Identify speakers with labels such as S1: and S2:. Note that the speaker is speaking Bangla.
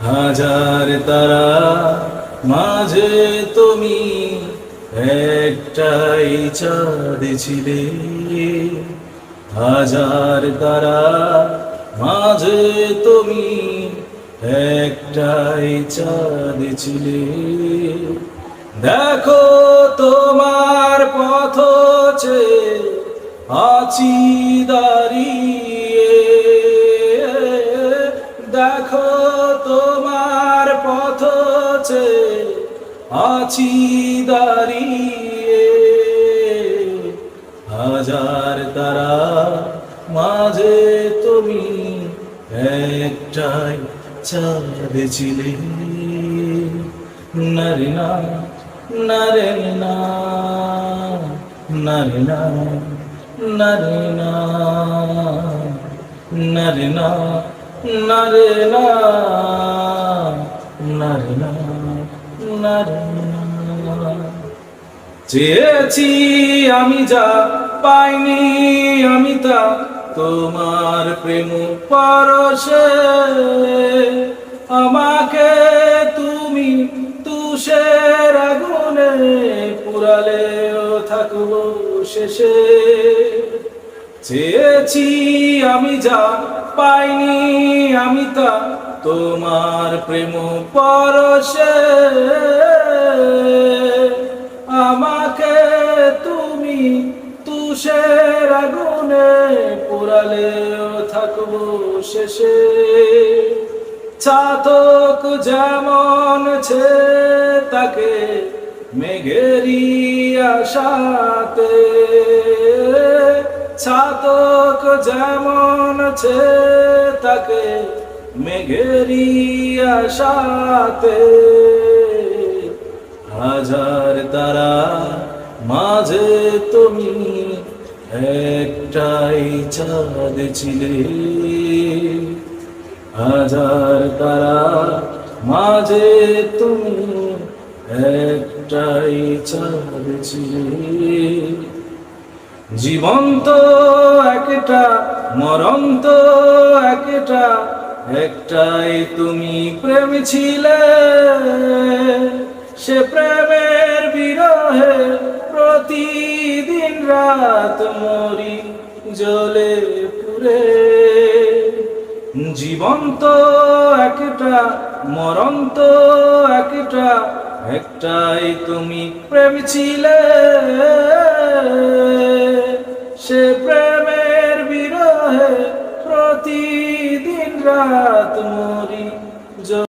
S1: হাজার তারা মাঝে তুমি একটাই চাঁদ ছিলে। হাজার তারা মাঝে তুমি একটাই চাঁদ ছিলে। দেখো তোমার পথ চেয়ে আছি দাঁড়িয়ে। দেখো তোমার পথ চেয়ে আছি দাঁড়িয়ে। হাজার তারা মাঝে তুমি একটাই চাঁদ ছিলে। নারে না নারে না নারে না নারে না নারে না নারে না নারে না নারে না। চেয়েছি আমি যা পাইনি আমি তা তোমার প্রেম পরশে। আমাকে তুমি তুষের আগুনে পুরালেও থাকবো শেষে। চেয়েছি আমি যা পাইনি আমি তা তোমার প্রেম পরশে। আমাকে তুমি তুষের আগুনে পুরালেও থাকবো শেষে। চাতক যেমন ছে তাকে মেঘেরি আশাতে। চাতক যেমন ছে তাকে মেঘেরি আশাতে। হাজার তারা মাঝে তুমি একটাই চাঁদ ছিলে। হাজার তারা মাঝে তুমি একটাই চাঁদ ছিলে। জীবন্ত একটা মরন্ত একটা একটাই তুমি প্রেম ছিলে। সে প্রেমের বিরহে প্রতিদিন রাত মরি জ্বলে পুড়ে। জীবন্ত একটা মরন্ত একটা একটাই তুমি প্রেম ছিলে। সে প্রেমের বিরহে প্রতিদিন রাত মরি